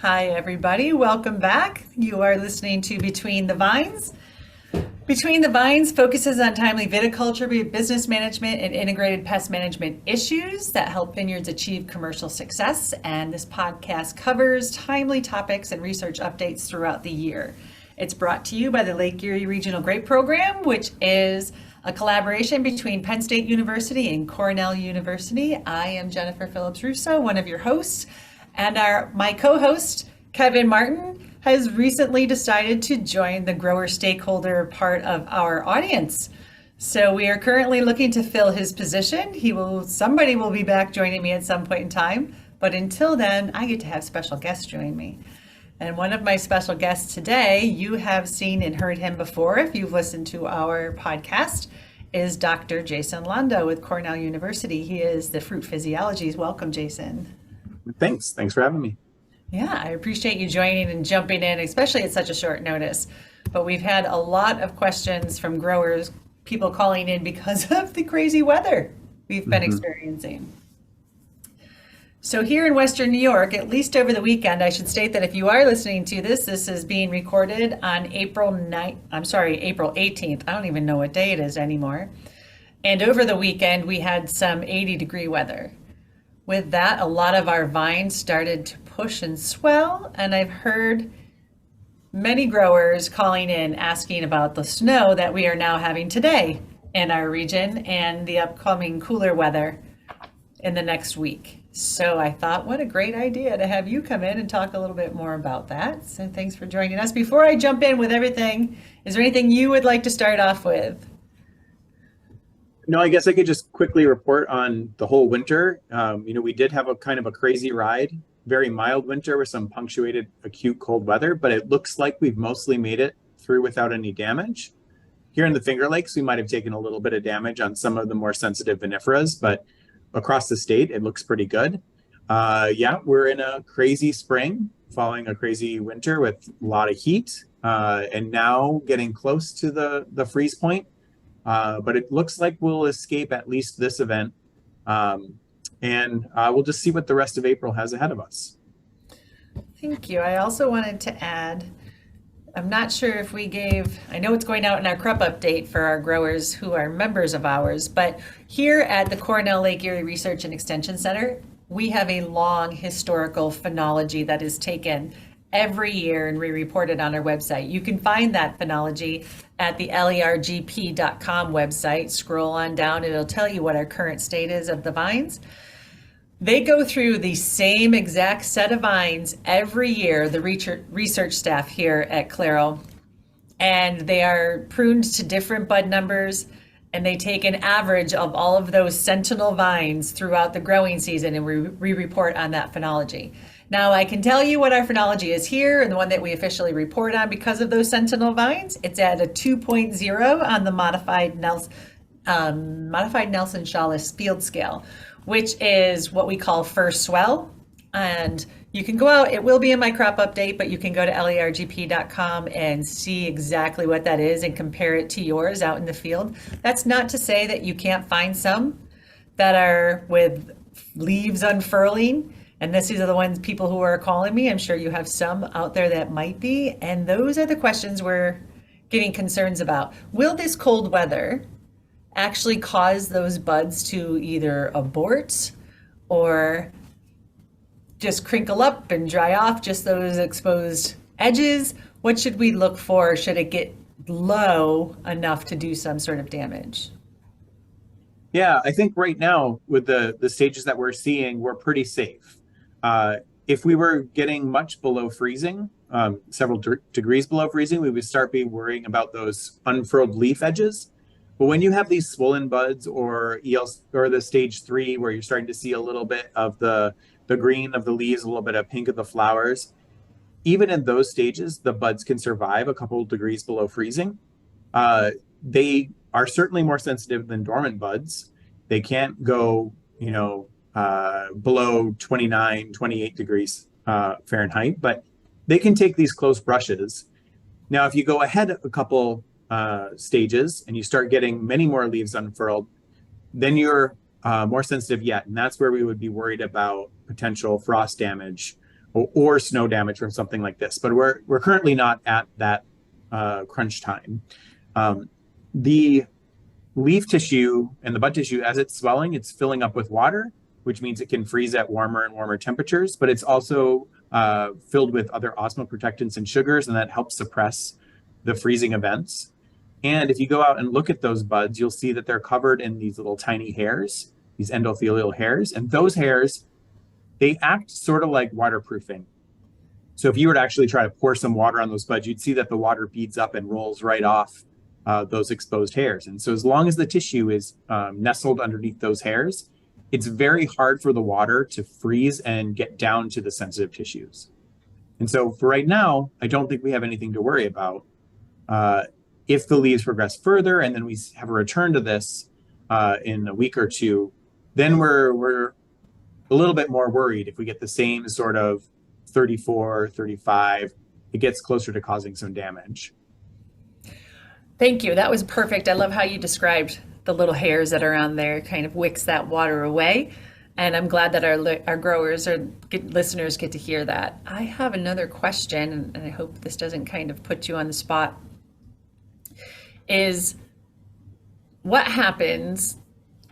Hi, everybody. Welcome back. You are listening to Between the Vines. Between the Vines focuses on timely viticulture, business management, and integrated pest management issues that help vineyards achieve commercial success. And this podcast covers timely topics and research updates throughout the year. It's brought to you by the Lake Erie Regional Grape Program, which is a collaboration between Penn State University and Cornell University. I am Jennifer Phillips Russo, one of your hosts. And my co-host, Kevin Martin, has recently decided to join the grower stakeholder part of our audience. So we are currently looking to fill his position. Somebody will be back joining me at some point in time. But until then, I get to have special guests join me. And one of my special guests today, you have seen and heard him before if you've listened to our podcast, is Dr. Jason Londo with Cornell University. He is the fruit physiologist. Welcome, Jason. Thanks for having me. Yeah, I appreciate you joining and jumping in, especially at such a short notice. But we've had a lot of questions from growers, people calling in because of the crazy weather we've been experiencing. So here in Western New York, at least over the weekend, I should state that if you are listening to this is being recorded on April 18th. I don't even know what day it is anymore. And over the weekend, we had some 80-degree weather. With that, a lot of our vines started to push and swell, and I've heard many growers calling in asking about the snow that we are now having today in our region and the upcoming cooler weather in the next week. So I thought, what a great idea to have you come in and talk a little bit more about that. So thanks for joining us. Before I jump in with everything, is there anything you would like to start off with? No, I guess I could just quickly report on the whole winter. We did have a kind of a crazy ride, very mild winter with some punctuated acute cold weather, but it looks like we've mostly made it through without any damage. Here in the Finger Lakes, we might have taken a little bit of damage on some of the more sensitive vinifera's, but across the state, it looks pretty good. We're in a crazy spring, following a crazy winter with a lot of heat, and now getting close to the freeze point. But it looks like we'll escape at least this event. And we'll just see what the rest of April has ahead of us. Thank you. I also wanted to add, I'm not sure if I know it's going out in our crop update for our growers who are members of ours, but here at the Cornell Lake Erie Research and Extension Center, we have a long historical phenology that is taken every year and we report it on our website. You can find that phenology at the lergp.com website. Scroll on down, it'll tell you what our current state is of the vines. They go through the same exact set of vines every year, the research staff here at Claro, and they are pruned to different bud numbers, and they take an average of all of those sentinel vines throughout the growing season, and we report on that phenology. Now, I can tell you what our phenology is here, and the one that we officially report on because of those sentinel vines. It's at a 2.0 on the modified Nelson-Challis field scale, which is what we call first swell. And you can go out, it will be in my crop update, but you can go to lergp.com and see exactly what that is and compare it to yours out in the field. That's not to say that you can't find some that are with leaves unfurling. And these are the ones people who are calling me. I'm sure you have some out there that might be. And those are the questions we're getting concerns about. Will this cold weather actually cause those buds to either abort or just crinkle up and dry off, just those exposed edges? What should we look for? Should it get low enough to do some sort of damage? Yeah, I think right now with the stages that we're seeing, we're pretty safe. If we were getting much below freezing, several degrees below freezing, we would start worrying about those unfurled leaf edges. But when you have these swollen buds or the stage 3, where you're starting to see a little bit of the green of the leaves, a little bit of pink of the flowers, even in those stages, the buds can survive a couple of degrees below freezing. They are certainly more sensitive than dormant buds. They can't go, below 29, 28 degrees Fahrenheit, but they can take these close brushes. Now, if you go ahead a couple stages and you start getting many more leaves unfurled, then you're more sensitive yet. And that's where we would be worried about potential frost damage or snow damage from something like this. But we're currently not at that crunch time. The leaf tissue and the bud tissue, as it's swelling, it's filling up with water, which means it can freeze at warmer and warmer temperatures, but it's also filled with other osmoprotectants and sugars, and that helps suppress the freezing events. And if you go out and look at those buds, you'll see that they're covered in these little tiny hairs, these endothelial hairs, and those hairs, they act sort of like waterproofing. So if you were to actually try to pour some water on those buds, you'd see that the water beads up and rolls right off those exposed hairs. And so as long as the tissue is nestled underneath those hairs, it's very hard for the water to freeze and get down to the sensitive tissues. And so for right now, I don't think we have anything to worry about. If the leaves progress further and then we have a return to this in a week or two, then we're a little bit more worried. If we get the same sort of 34, 35, it gets closer to causing some damage. Thank you. That was perfect. I love how you described the little hairs that are on there, kind of wicks that water away. And I'm glad that our growers or listeners get to hear that. I have another question, and I hope this doesn't kind of put you on the spot, is what happens?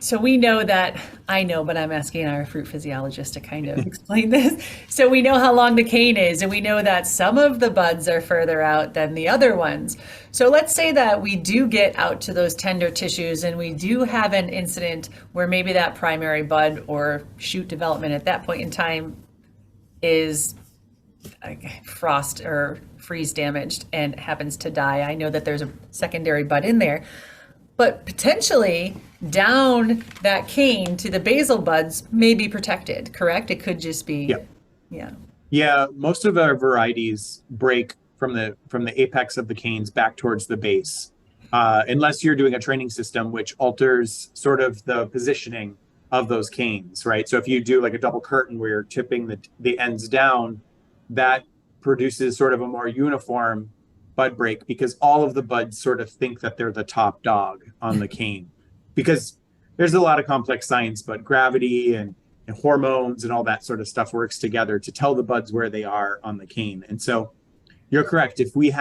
So we know that, I know, but I'm asking our fruit physiologist to kind of explain this. So we know how long the cane is, and we know that some of the buds are further out than the other ones. So let's say that we do get out to those tender tissues and we do have an incident where maybe that primary bud or shoot development at that point in time is frost or freeze damaged and happens to die. I know that there's a secondary bud in there. But potentially down that cane to the basal buds may be protected, correct? It could just be, Yeah, most of our varieties break from the apex of the canes back towards the base, unless you're doing a training system which alters sort of the positioning of those canes, right? So if you do like a double curtain where you're tipping the ends down, that produces sort of a more uniform bud break because all of the buds sort of think that they're the top dog on the cane. Because there's a lot of complex science, but gravity and hormones and all that sort of stuff works together to tell the buds where they are on the cane. And so you're correct. If you've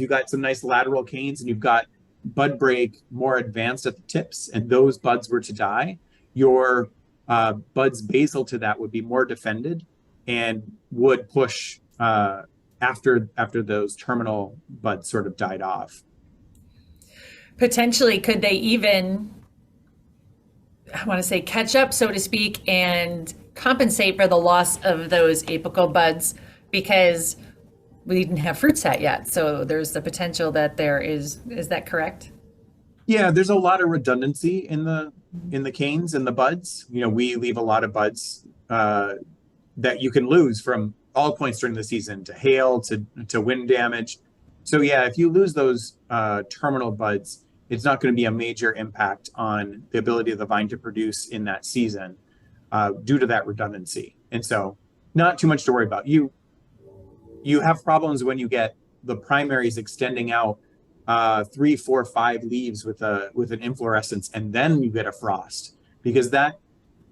got some nice lateral canes and you've got bud break more advanced at the tips and those buds were to die, your buds basal to that would be more defended and would push after those terminal buds sort of died off. Potentially, could they even, I want to say, catch up, so to speak, and compensate for the loss of those apical buds because we didn't have fruit set yet? So there's the potential that there is that correct? Yeah, there's a lot of redundancy in the canes and the buds. You know, we leave a lot of buds that you can lose from all points during the season, to hail, to wind damage. So yeah, if you lose those terminal buds, it's not going to be a major impact on the ability of the vine to produce in that season due to that redundancy. And so not too much to worry about. You have problems when you get the primaries extending out 3, 4, 5 leaves with an inflorescence, and then you get a frost, because that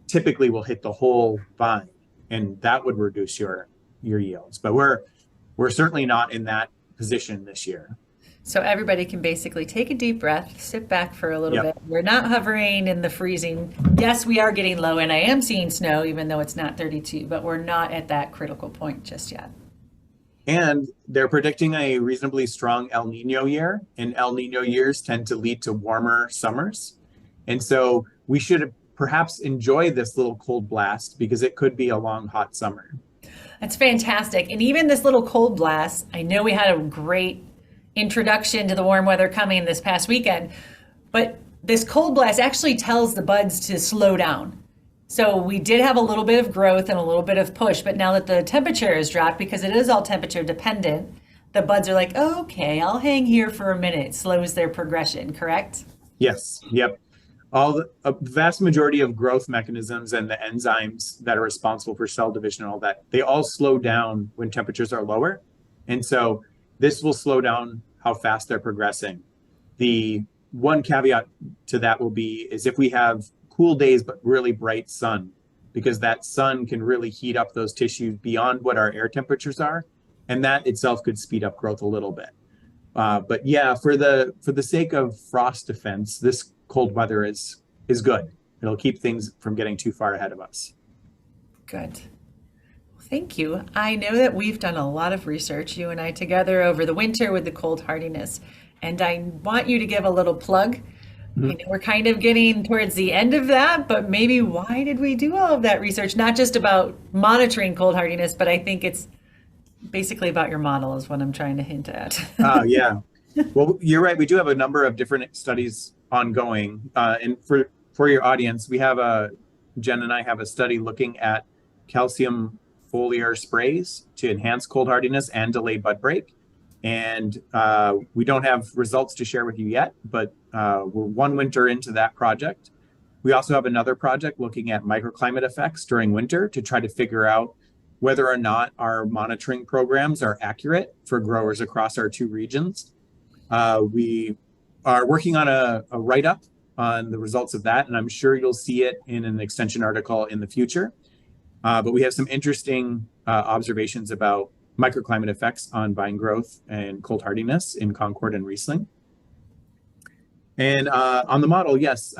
typically will hit the whole vine, and that would reduce your yields. But we're certainly not in that position this year. So everybody can basically take a deep breath, sit back for a little bit. We're not hovering in the freezing. Yes, we are getting low, and I am seeing snow, even though it's not 32, but we're not at that critical point just yet. And they're predicting a reasonably strong El Nino year, and El Nino years tend to lead to warmer summers. And so we should perhaps enjoy this little cold blast because it could be a long, hot summer. That's fantastic. And even this little cold blast, I know we had a great introduction to the warm weather coming this past weekend, but this cold blast actually tells the buds to slow down. So we did have a little bit of growth and a little bit of push, but now that the temperature has dropped, because it is all temperature dependent, the buds are like, oh, okay, I'll hang here for a minute. It slows their progression, correct? Yes. Yep. A vast majority of growth mechanisms and the enzymes that are responsible for cell division and all that, they all slow down when temperatures are lower. And so this will slow down how fast they're progressing. The one caveat to that is if we have cool days but really bright sun, because that sun can really heat up those tissues beyond what our air temperatures are, and that itself could speed up growth a little bit. But yeah, for the sake of frost defense, this cold weather is good. It'll keep things from getting too far ahead of us. Good. Thank you. I know that we've done a lot of research, you and I together, over the winter with the cold hardiness. And I want you to give a little plug. Mhm. I know we're kind of getting towards the end of that, but maybe why did we do all of that research? Not just about monitoring cold hardiness, but I think it's basically about your model is what I'm trying to hint at. Yeah. Well, you're right. We do have a number of different studies ongoing. And for your audience, Jen and I have a study looking at calcium foliar sprays to enhance cold hardiness and delay bud break. And we don't have results to share with you yet, but we're one winter into that project. We also have another project looking at microclimate effects during winter to try to figure out whether or not our monitoring programs are accurate for growers across our two regions. We are working on a write-up on the results of that, and I'm sure you'll see it in an extension article in the future. But we have some interesting observations about microclimate effects on vine growth and cold hardiness in Concord and Riesling. And on the model, yes,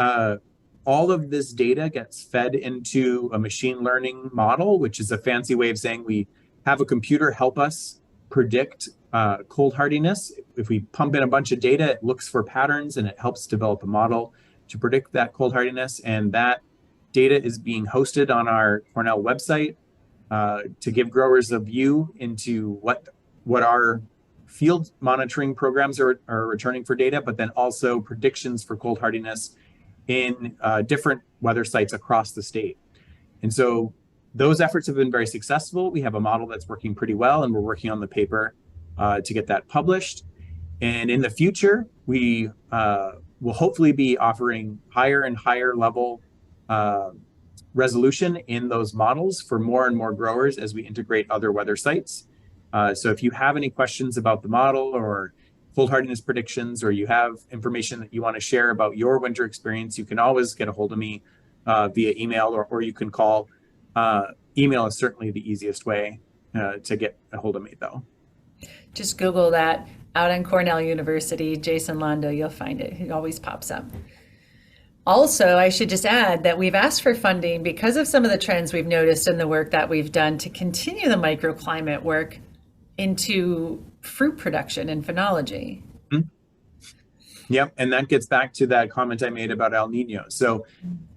all of this data gets fed into a machine learning model, which is a fancy way of saying we have a computer help us predict cold hardiness. If we pump in a bunch of data, it looks for patterns and it helps develop a model to predict that cold hardiness. And that data is being hosted on our Cornell website to give growers a view into what our field monitoring programs are returning for data, but then also predictions for cold hardiness in different weather sites across the state. And so those efforts have been very successful. We have a model that's working pretty well, and we're working on the paper to get that published. And in the future, we will hopefully be offering higher and higher level resolution in those models for more and more growers as we integrate other weather sites. So if you have any questions about the model or cold hardiness predictions, or you have information that you want to share about your winter experience, you can always get a hold of me via email, or you can call. Email is certainly the easiest way to get a hold of me, though. Just Google that out on Cornell University, Jason Londo, you'll find it. It always pops up. Also, I should just add that we've asked for funding because of some of the trends we've noticed in the work that we've done to continue the microclimate work into fruit production and phenology. Mm-hmm. Yep, and that gets back to that comment I made about El Nino. So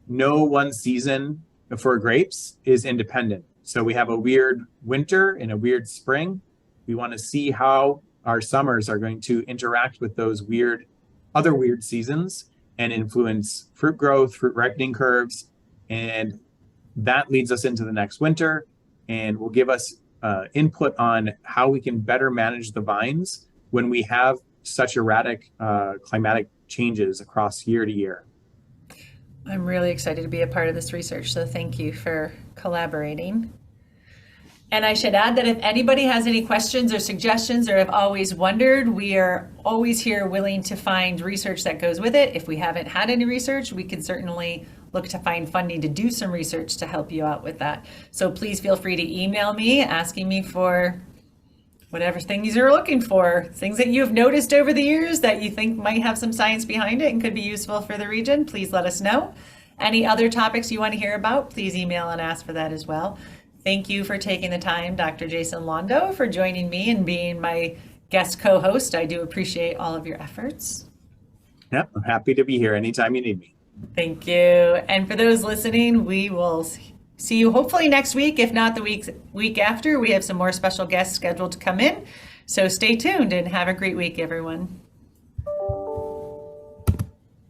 no one season for grapes is independent. So we have a weird winter and a weird spring. We want to see how our summers are going to interact with those other weird seasons and influence fruit growth, fruit ripening curves. And that leads us into the next winter and will give us input on how we can better manage the vines when we have such erratic climatic changes across year to year. I'm really excited to be a part of this research, so thank you for collaborating. And I should add that if anybody has any questions or suggestions or have always wondered, we are always here willing to find research that goes with it. If we haven't had any research, we can certainly look to find funding to do some research to help you out with that. So please feel free to email me asking me for whatever things you're looking for, things that you've noticed over the years that you think might have some science behind it and could be useful for the region. Please let us know. Any other topics you want to hear about, please email and ask for that as well. Thank you for taking the time, Dr. Jason Londo, for joining me and being my guest co-host. I do appreciate all of your efforts. Yep, I'm happy to be here anytime you need me. Thank you. And for those listening, we will see you hopefully next week, if not the week after. We have some more special guests scheduled to come in. So stay tuned and have a great week, everyone.